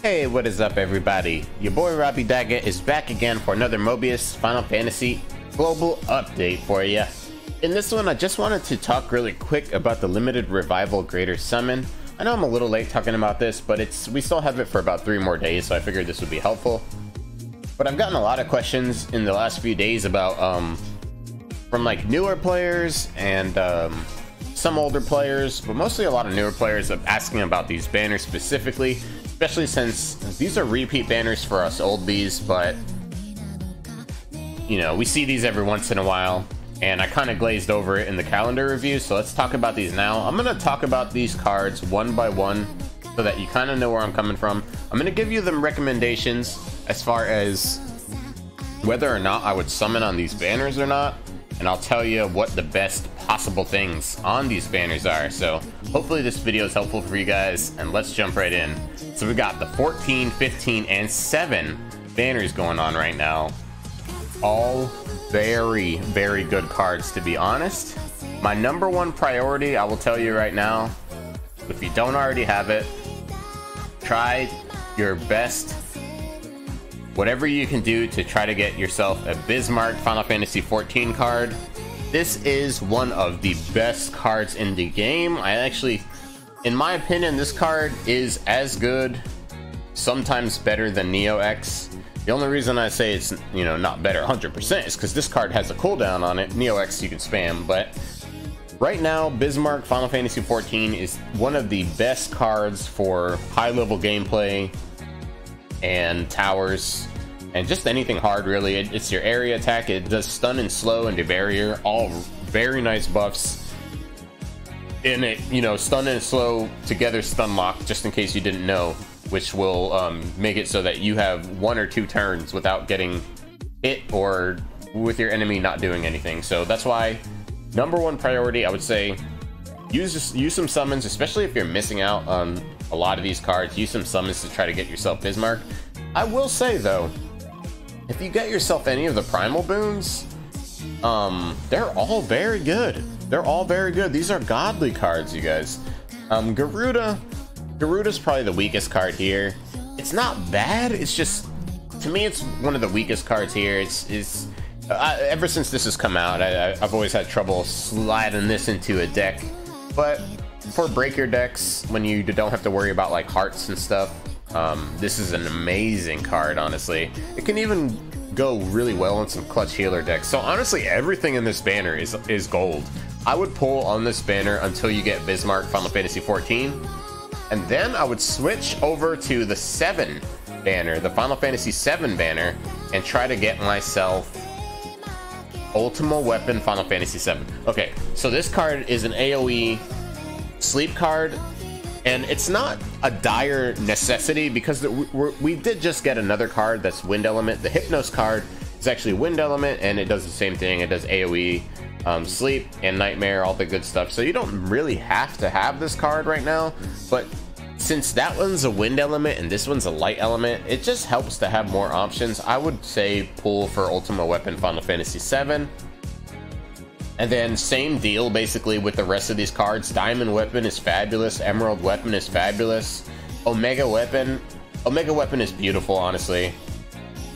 Hey, what is up everybody? Your boy Robbie Dagger is back again for another Mobius Final Fantasy global update for you. In this one, I just wanted to talk really quick about the limited revival greater summon. I know I'm a little late talking about this, but we still have it for about 3 more days, so I figured this would be helpful. But I've gotten a lot of questions in the last few days about from like newer players and some older players, but mostly a lot of newer players asking about these banners specifically, especially since these are repeat banners for us old bees, but you know, we see these every once in a while, and I kind of glazed over it in the calendar review, so let's talk about these now. I'm going to talk about these cards one by one so that you kind of know where I'm coming from. I'm going to give you them recommendations as far as whether or not I would summon on these banners or not, and I'll tell you what the best possible things on these banners are. So hopefully this video is helpful for you guys, and let's jump right in. So we got the 14, 15, and 7 banners going on right now. All very, very good cards, to be honest. My number one priority, I will tell you right now, if you don't already have it, try your best, whatever you can do to try to get yourself a Bismarck Final Fantasy XIV card. This is one of the best cards in the game. I actually, in my opinion, this card is as good, sometimes better than Neo X. The only reason I say it's, you know, not better 100% is because this card has a cooldown on it. Neo X you can spam, but right now Bismarck Final Fantasy XIV is one of the best cards for high-level gameplay and towers and just anything hard, really. It's your area attack, it does stun and slow and debarrier, all very nice buffs in it. You know, stun and slow together stun lock, just in case you didn't know, which will make it so that you have 1 or 2 turns without getting hit or with your enemy not doing anything. So that's why number one priority, I would say, use some summons, especially if you're missing out on a lot of these cards. Use some summons to try to get yourself Bismarck. I will say though, if you get yourself any of the primal boons, they're all very good. They're all very good. These are godly cards, you guys. Garuda's probably the weakest card here. It's not bad, it's just, to me, it's one of the weakest cards here. Ever since this has come out, I've always had trouble sliding this into a deck, but for breaker decks, when you don't have to worry about like hearts and stuff, this is an amazing card, honestly. It can even go really well in some clutch healer decks. So honestly, everything in this banner is gold. I would pull on this banner until you get Bismarck Final Fantasy XIV, and then I would switch over to the 7 banner, the Final Fantasy VII banner, and try to get myself Ultima Weapon Final Fantasy VII. Okay, so this card is an AoE sleep card, and it's not a dire necessity because we did just get another card that's Wind Element. The Hypnos card is actually Wind Element, and it does the same thing. It does AoE, sleep, and nightmare, all the good stuff. So you don't really have to have this card right now, but since that one's a Wind Element and this one's a Light Element, it just helps to have more options. I would say pull for Ultima Weapon Final Fantasy VII. And then same deal basically with the rest of these cards. Diamond Weapon is fabulous, Emerald Weapon is fabulous, Omega Weapon is beautiful, honestly.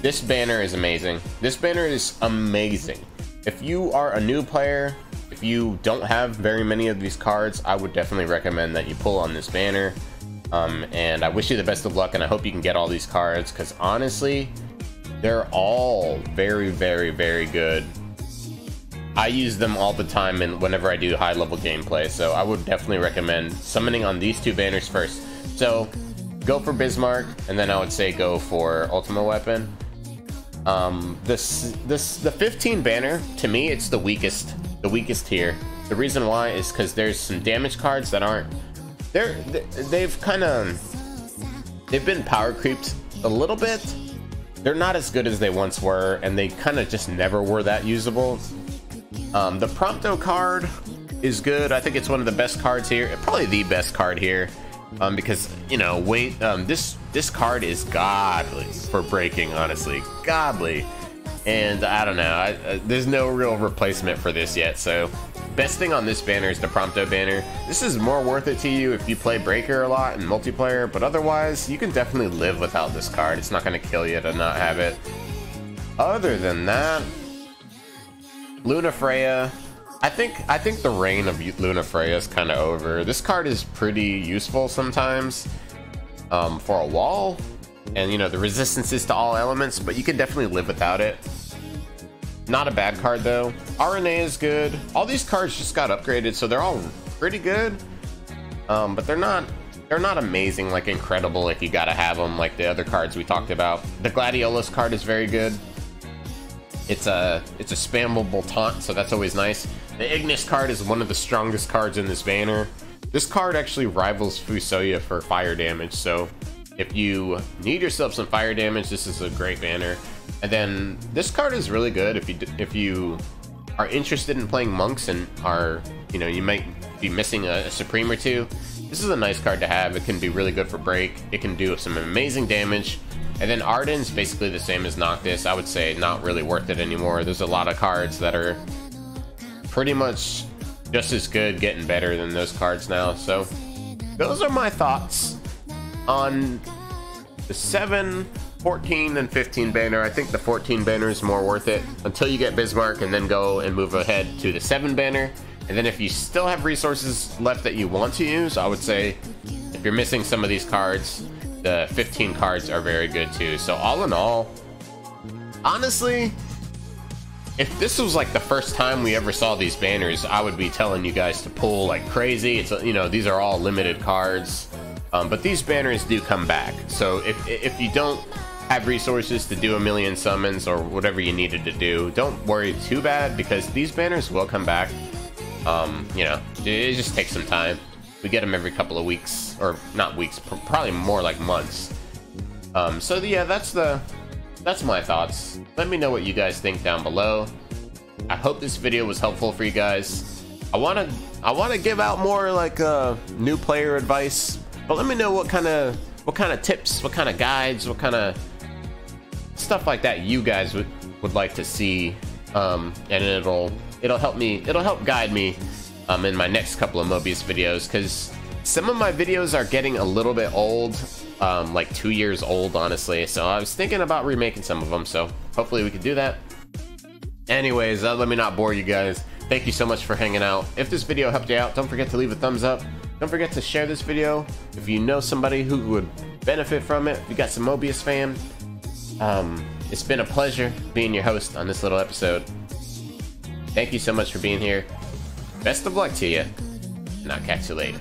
This banner is amazing. This banner is amazing. If you are a new player, if you don't have very many of these cards, I would definitely recommend that you pull on this banner. And I wish you the best of luck, and I hope you can get all these cards, because honestly, they're all very, very, very good. I use them all the time and whenever I do high level gameplay, so I would definitely recommend summoning on these 2 banners first. So go for Bismarck, and then I would say go for Ultima Weapon. The 15 banner, to me, it's the weakest here. The reason why is because there's some damage cards that aren't, they've been power creeped a little bit. They're not as good as they once were, and they kind of just never were that usable. The Prompto card is good. I think it's one of the best cards here, probably the best card here, because, you know, this card is godly for breaking, honestly, godly. And I don't know, there's no real replacement for this yet, so best thing on this banner is the Prompto banner. This is more worth it to you if you play Breaker a lot in multiplayer, but otherwise, you can definitely live without this card. It's not going to kill you to not have it. Other than that, Luna Freya. I think the reign of Luna Freya is kind of over. This card is pretty useful sometimes for a wall, and you know, the resistances to all elements, but you can definitely live without it. Not a bad card though. RNA is good. All these cards just got upgraded, so they're all pretty good, but they're not amazing, like incredible, like you gotta have them like the other cards we talked about. The Gladiolus card is very good. It's a spammable taunt, so that's always nice. The Ignis card is one of the strongest cards in this banner. This card actually rivals Fusoya for fire damage, so if you need yourself some fire damage, this is a great banner. And then this card is really good if you are interested in playing monks and are, you know, you might be missing a Supreme or two. This is a nice card to have. It can be really good for break. It can do some amazing damage. And then Arden's basically the same as Noctis. I would say not really worth it anymore. There's a lot of cards that are pretty much just as good, getting better than those cards now. So those are my thoughts on the 7, 14, and 15 banner. I think the 14 banner is more worth it until you get Bismarck, and then go and move ahead to the 7 banner. And then if you still have resources left that you want to use, I would say if you're missing some of these cards, the 15 cards are very good too. So all in all, honestly, if this was like the first time we ever saw these banners, I would be telling you guys to pull like crazy. It's, you know, these are all limited cards, but these banners do come back. So if you don't have resources to do a million summons or whatever you needed to do, don't worry too bad, because these banners will come back. You know, it just takes some time. We get them every couple of weeks, or not weeks, probably more like months. So yeah, that's my thoughts. Let me know what you guys think down below. I hope this video was helpful for you guys. I wanna give out more like new player advice, but let me know what kind of tips, what kind of guides, what kind of stuff like that you guys would like to see, and it'll help guide me in my next couple of Mobius videos, because some of my videos are getting a little bit old, like 2 years old, honestly. So I was thinking about remaking some of them, so hopefully we can do that. Anyways, let me not bore you guys. Thank you so much for hanging out. If this video helped you out, don't forget to leave a thumbs up. Don't forget to share this video if you know somebody who would benefit from it. If you got some Mobius fam, it's been a pleasure being your host on this little episode. Thank you so much for being here. Best of luck to you, and I'll catch you later.